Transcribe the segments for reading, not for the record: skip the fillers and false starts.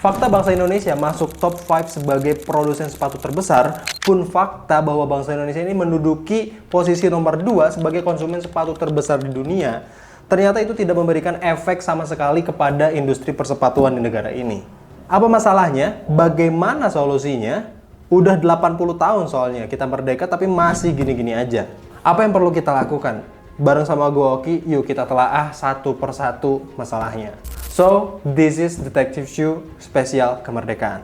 Fakta bangsa Indonesia masuk top 5 sebagai produsen sepatu terbesar, pun fakta bahwa bangsa Indonesia ini menduduki posisi nomor 2 sebagai konsumen sepatu terbesar di dunia, ternyata itu tidak memberikan efek sama sekali kepada industri persepatuan di negara ini. Apa masalahnya? Bagaimana solusinya? Udah 80 tahun soalnya kita merdeka tapi masih gini-gini aja. Apa yang perlu kita lakukan? Bareng sama gue Oki, yuk kita telaah satu persatu masalahnya. So, this is Detective Shu spesial kemerdekaan.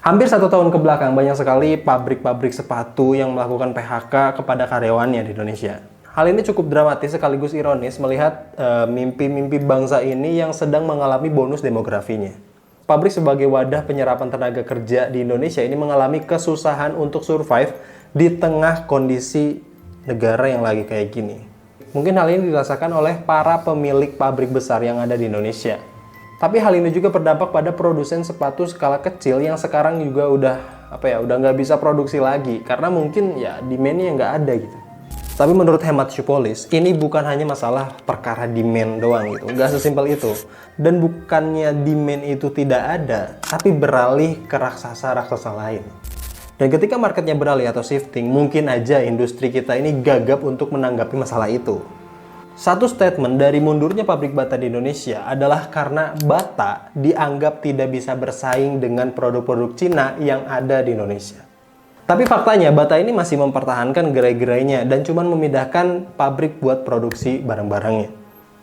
Hampir 1 tahun ke belakang, banyak sekali pabrik-pabrik sepatu yang melakukan PHK kepada karyawannya di Indonesia. Hal ini cukup dramatis sekaligus ironis melihat mimpi-mimpi bangsa ini yang sedang mengalami bonus demografinya. Pabrik sebagai wadah penyerapan tenaga kerja di Indonesia ini mengalami kesusahan untuk survive di tengah kondisi negara yang lagi kayak gini. Mungkin hal ini dirasakan oleh para pemilik pabrik besar yang ada di Indonesia. Tapi hal ini juga berdampak pada produsen sepatu skala kecil yang sekarang juga udah nggak bisa produksi lagi karena mungkin ya demand-nya nggak ada gitu. Tapi menurut hemat Shoepolice, ini bukan hanya masalah perkara demand doang gitu, nggak sesimpel itu. Dan bukannya demand itu tidak ada, tapi beralih ke raksasa-raksasa lain. Dan ketika marketnya beralih atau shifting, mungkin aja industri kita ini gagap untuk menanggapi masalah itu. Satu statement dari mundurnya pabrik bata di Indonesia adalah karena bata dianggap tidak bisa bersaing dengan produk-produk Cina yang ada di Indonesia. Tapi faktanya bata ini masih mempertahankan gerai-gerainya dan cuma memindahkan pabrik buat produksi barang-barangnya.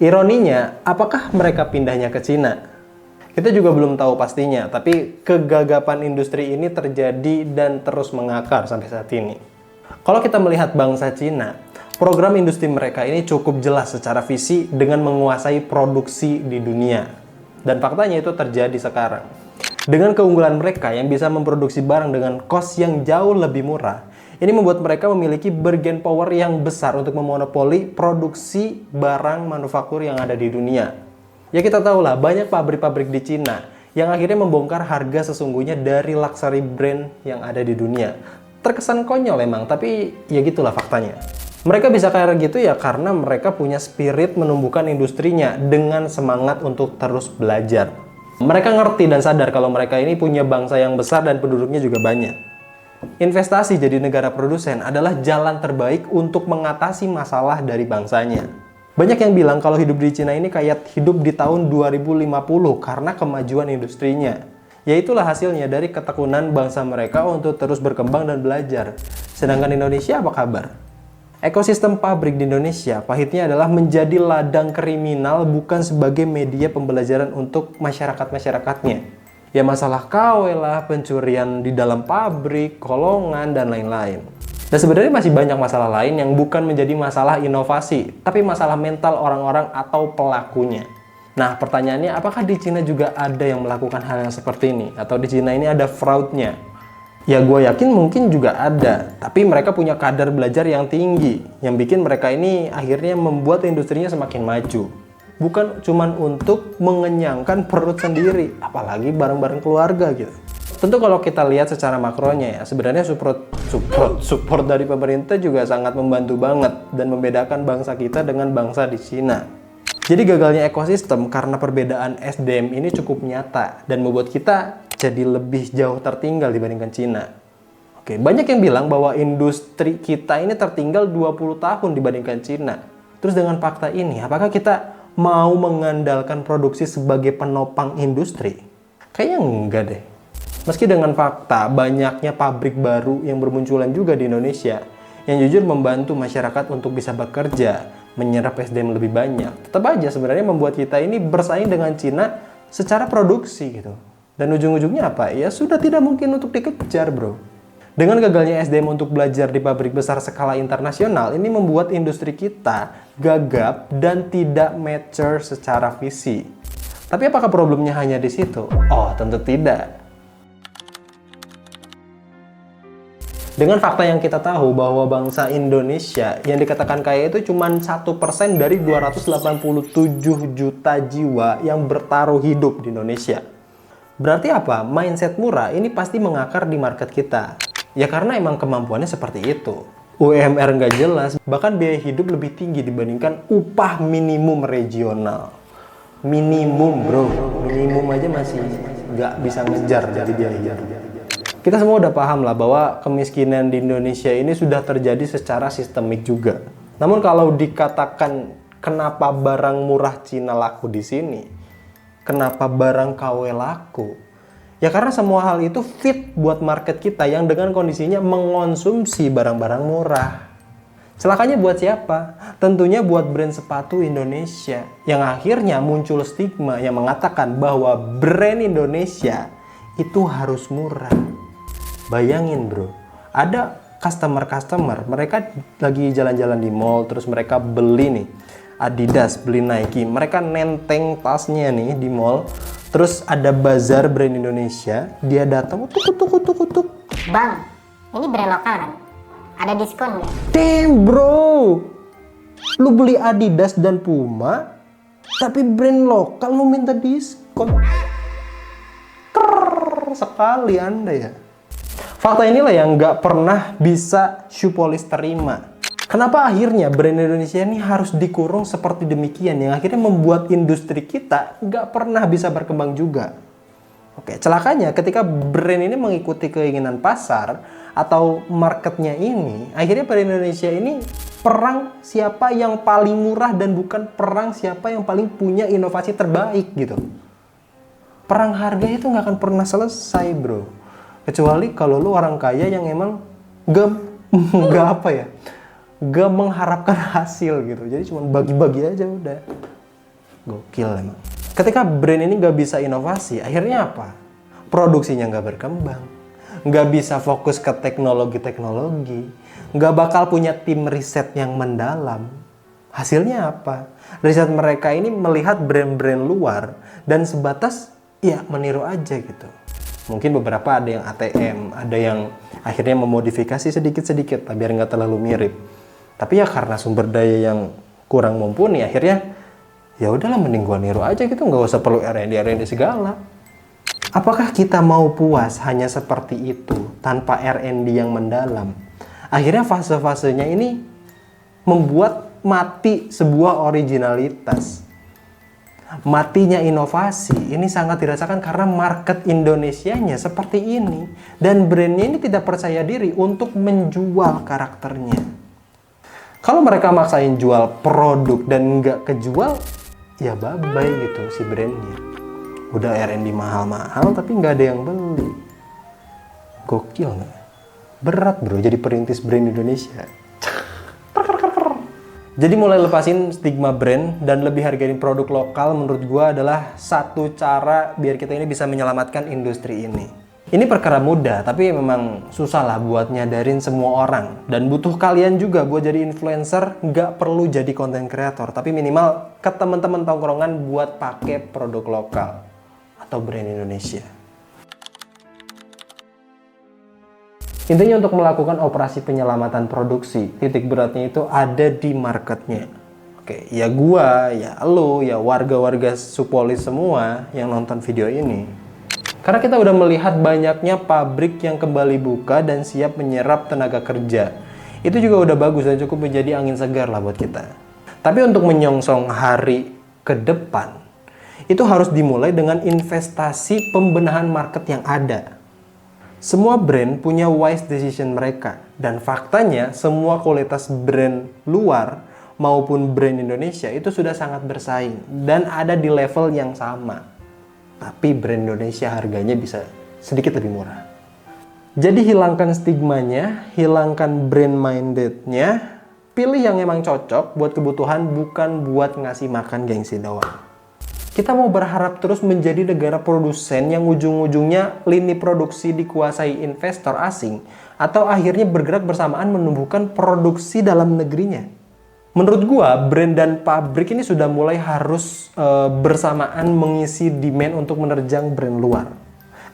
Ironinya, apakah mereka pindahnya ke Cina? Kita juga belum tahu pastinya, tapi kegagapan industri ini terjadi dan terus mengakar sampai saat ini. Kalau kita melihat bangsa Cina, program industri mereka ini cukup jelas secara visi dengan menguasai produksi di dunia. Dan faktanya itu terjadi sekarang. Dengan keunggulan mereka yang bisa memproduksi barang dengan cost yang jauh lebih murah, ini membuat mereka memiliki bargaining power yang besar untuk memonopoli produksi barang manufaktur yang ada di dunia. Ya kita tahu lah, banyak pabrik-pabrik di Cina yang akhirnya membongkar harga sesungguhnya dari luxury brand yang ada di dunia. Terkesan konyol emang, tapi ya gitulah faktanya. Mereka bisa kayak gitu ya karena mereka punya spirit menumbuhkan industrinya dengan semangat untuk terus belajar. Mereka ngerti dan sadar kalau mereka ini punya bangsa yang besar dan penduduknya juga banyak. Investasi jadi negara produsen adalah jalan terbaik untuk mengatasi masalah dari bangsanya. Banyak yang bilang kalau hidup di Cina ini kayak hidup di tahun 2050 karena kemajuan industrinya. Ya itulah hasilnya dari ketekunan bangsa mereka untuk terus berkembang dan belajar. Sedangkan Indonesia apa kabar? Ekosistem pabrik di Indonesia pahitnya adalah menjadi ladang kriminal bukan sebagai media pembelajaran untuk masyarakat-masyarakatnya. Ya masalah KW lah, pencurian di dalam pabrik, kolongan, dan lain-lain. Dan sebenarnya masih banyak masalah lain yang bukan menjadi masalah inovasi, tapi masalah mental orang-orang atau pelakunya. Nah pertanyaannya, apakah di Cina juga ada yang melakukan hal yang seperti ini? Atau di Cina ini ada fraudnya? Ya gue yakin mungkin juga ada, tapi mereka punya kadar belajar yang tinggi, yang bikin mereka ini akhirnya membuat industrinya semakin maju. Bukan cuman untuk mengenyangkan perut sendiri, apalagi bareng-bareng keluarga gitu. Tentu kalau kita lihat secara makronya ya, sebenarnya support dari pemerintah juga sangat membantu banget dan membedakan bangsa kita dengan bangsa di Cina. Jadi gagalnya ekosistem karena perbedaan SDM ini cukup nyata dan membuat kita jadi lebih jauh tertinggal dibandingkan Cina. Oke, banyak yang bilang bahwa industri kita ini tertinggal 20 tahun dibandingkan Cina. Terus dengan fakta ini, apakah kita mau mengandalkan produksi sebagai penopang industri? Kayaknya enggak deh. Meski dengan fakta banyaknya pabrik baru yang bermunculan juga di Indonesia yang jujur membantu masyarakat untuk bisa bekerja, menyerap SDM lebih banyak, tetap aja sebenarnya membuat kita ini bersaing dengan Cina secara produksi gitu. Dan ujung-ujungnya apa? Ya sudah tidak mungkin untuk dikejar bro. Dengan gagalnya SDM untuk belajar di pabrik besar skala internasional, ini membuat industri kita gagap dan tidak mature secara visi. Tapi apakah problemnya hanya di situ? Oh, tentu tidak. Dengan fakta yang kita tahu bahwa bangsa Indonesia yang dikatakan kaya itu cuma 1% dari 287 juta jiwa yang bertaruh hidup di Indonesia. Berarti apa? Mindset murah ini pasti mengakar di market kita. Ya karena emang kemampuannya seperti itu. UMR nggak jelas, bahkan biaya hidup lebih tinggi dibandingkan upah minimum regional. Minimum bro, minimum aja masih nggak bisa ngejar dari biaya hidup. Kita semua udah paham lah bahwa kemiskinan di Indonesia ini sudah terjadi secara sistemik juga. Namun kalau dikatakan kenapa barang murah Cina laku di sini, kenapa barang KW laku? Ya karena semua hal itu fit buat market kita yang dengan kondisinya mengonsumsi barang-barang murah. Celakanya buat siapa? Tentunya buat brand sepatu Indonesia yang akhirnya muncul stigma yang mengatakan bahwa brand Indonesia itu harus murah. Bayangin bro, ada customer mereka lagi jalan-jalan di mall, terus mereka beli nih Adidas, beli Nike, mereka nenteng tasnya nih di mall, terus ada bazar brand Indonesia, dia datang utuk. Bang, ini brand lokal kan? Ada diskon nggak? Damn bro, lu beli Adidas dan Puma, tapi brand lokal lu minta diskon. Krrr, sekali anda ya. Fakta inilah yang nggak pernah bisa Shoepolish terima. Kenapa akhirnya brand Indonesia ini harus dikurung seperti demikian yang akhirnya membuat industri kita nggak pernah bisa berkembang juga. Oke, celakanya ketika brand ini mengikuti keinginan pasar atau marketnya ini, akhirnya brand Indonesia ini perang siapa yang paling murah dan bukan perang siapa yang paling punya inovasi terbaik gitu. Perang harga itu nggak akan pernah selesai bro. Kecuali kalau lu orang kaya yang emang gak mengharapkan hasil gitu. Jadi cuma bagi-bagi aja udah. Gokil emang. Ketika brand ini gak bisa inovasi, akhirnya apa? Produksinya gak berkembang. Gak bisa fokus ke teknologi-teknologi. Gak bakal punya tim riset yang mendalam. Hasilnya apa? Riset mereka ini melihat brand-brand luar dan sebatas ya meniru aja gitu. Mungkin beberapa ada yang ATM, ada yang akhirnya memodifikasi sedikit-sedikit biar nggak terlalu mirip. Tapi ya karena sumber daya yang kurang mumpuni, akhirnya ya udahlah mending gua niru aja gitu, nggak usah perlu R&D segala. Apakah kita mau puas hanya seperti itu tanpa R&D yang mendalam? Akhirnya fase-fasenya ini membuat mati sebuah originalitas. Matinya inovasi ini sangat dirasakan karena market Indonesianya seperti ini dan brandnya ini tidak percaya diri untuk menjual karakternya. Kalau mereka maksain jual produk dan nggak kejual, ya bye-bye gitu si brandnya. Udah R&D mahal-mahal tapi nggak ada yang beli. Gokil nggak? Berat bro jadi perintis brand Indonesia. Jadi mulai lepasin stigma brand dan lebih hargain produk lokal menurut gua adalah satu cara biar kita ini bisa menyelamatkan industri ini. Ini perkara mudah tapi memang susah lah buat nyadarin semua orang. Dan butuh kalian juga buat jadi influencer, nggak perlu jadi content creator. Tapi minimal ke teman-teman tongkrongan buat pakai produk lokal atau brand Indonesia. Intinya untuk melakukan operasi penyelamatan produksi, titik beratnya itu ada di marketnya. Oke, ya gua, ya lo, ya warga-warga Shoepolish semua yang nonton video ini. Karena kita udah melihat banyaknya pabrik yang kembali buka dan siap menyerap tenaga kerja. Itu juga udah bagus dan cukup menjadi angin segar lah buat kita. Tapi untuk menyongsong hari ke depan, itu harus dimulai dengan investasi pembenahan market yang ada. Semua brand punya wise decision mereka. Dan faktanya semua kualitas brand luar maupun brand Indonesia itu sudah sangat bersaing. Dan ada di level yang sama. Tapi brand Indonesia harganya bisa sedikit lebih murah. Jadi hilangkan stigmanya, hilangkan brand mindednya. Pilih yang emang cocok buat kebutuhan bukan buat ngasih makan gengsi doang. Kita mau berharap terus menjadi negara produsen yang ujung-ujungnya lini produksi dikuasai investor asing atau akhirnya bergerak bersamaan menumbuhkan produksi dalam negerinya. Menurut gua, brand dan pabrik ini sudah mulai harus bersamaan mengisi demand untuk menerjang brand luar.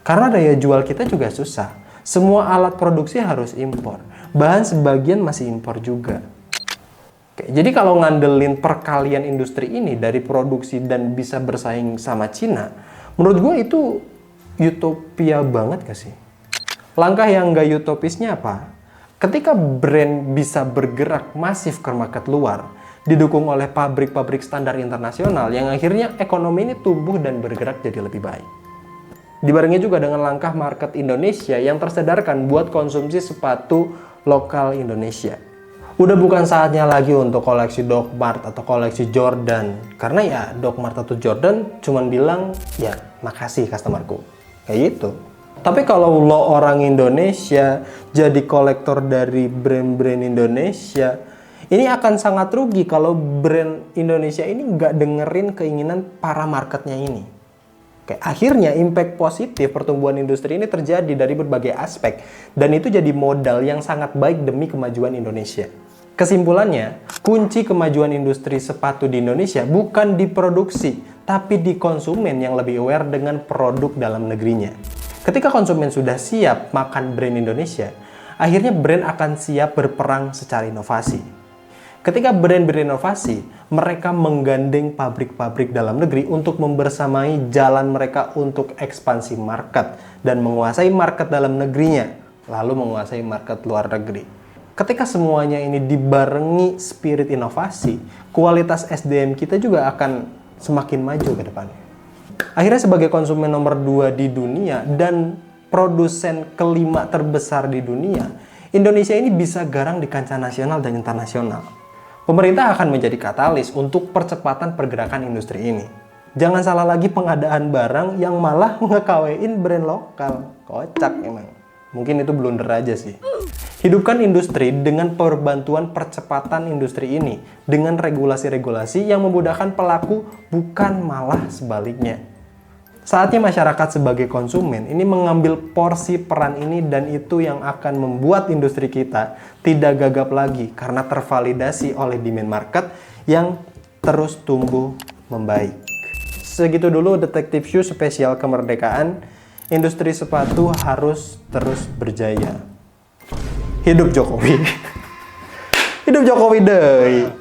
Karena daya jual kita juga susah. Semua alat produksi harus impor. Bahan sebagian masih impor juga. Oke, jadi kalau ngandelin perkalian industri ini dari produksi dan bisa bersaing sama Cina, menurut gue itu utopia banget gak sih? Langkah yang gak utopisnya apa? Ketika brand bisa bergerak masif ke market luar, didukung oleh pabrik-pabrik standar internasional yang akhirnya ekonomi ini tumbuh dan bergerak jadi lebih baik. Dibarengi juga dengan langkah market Indonesia yang tersadarkan buat konsumsi sepatu lokal Indonesia. Udah bukan saatnya lagi untuk koleksi Doc Mart atau koleksi Jordan. Karena ya Doc Mart atau Jordan cuman bilang, ya makasih customerku. Kayak gitu. Tapi kalau lo orang Indonesia jadi kolektor dari brand-brand Indonesia, ini akan sangat rugi kalau brand Indonesia ini nggak dengerin keinginan para marketnya ini. Oke, akhirnya impact positif pertumbuhan industri ini terjadi dari berbagai aspek, dan itu jadi modal yang sangat baik demi kemajuan Indonesia. Kesimpulannya, kunci kemajuan industri sepatu di Indonesia bukan di produksi, tapi di konsumen yang lebih aware dengan produk dalam negerinya. Ketika konsumen sudah siap makan brand Indonesia, akhirnya brand akan siap berperang secara inovasi. Ketika brand berinovasi, mereka menggandeng pabrik-pabrik dalam negeri untuk membersamai jalan mereka untuk ekspansi market dan menguasai market dalam negerinya, lalu menguasai market luar negeri. Ketika semuanya ini dibarengi spirit inovasi, kualitas SDM kita juga akan semakin maju ke depannya. Akhirnya sebagai konsumen nomor 2 di dunia dan produsen kelima terbesar di dunia, Indonesia ini bisa garang di kancah nasional dan internasional. Pemerintah akan menjadi katalis untuk percepatan pergerakan industri ini. Jangan salah lagi pengadaan barang yang malah ngekawein brand lokal. Kocak emang. Mungkin itu blunder aja sih. Hidupkan industri dengan perbantuan percepatan industri ini dengan regulasi-regulasi yang memudahkan pelaku, bukan malah sebaliknya. Saatnya masyarakat sebagai konsumen ini mengambil porsi peran ini, dan itu yang akan membuat industri kita tidak gagap lagi karena tervalidasi oleh demand market yang terus tumbuh membaik. Segitu dulu Detective Shoe spesial kemerdekaan. Industri sepatu harus terus berjaya. Hidup Jokowi. Hidup Jokowi deh.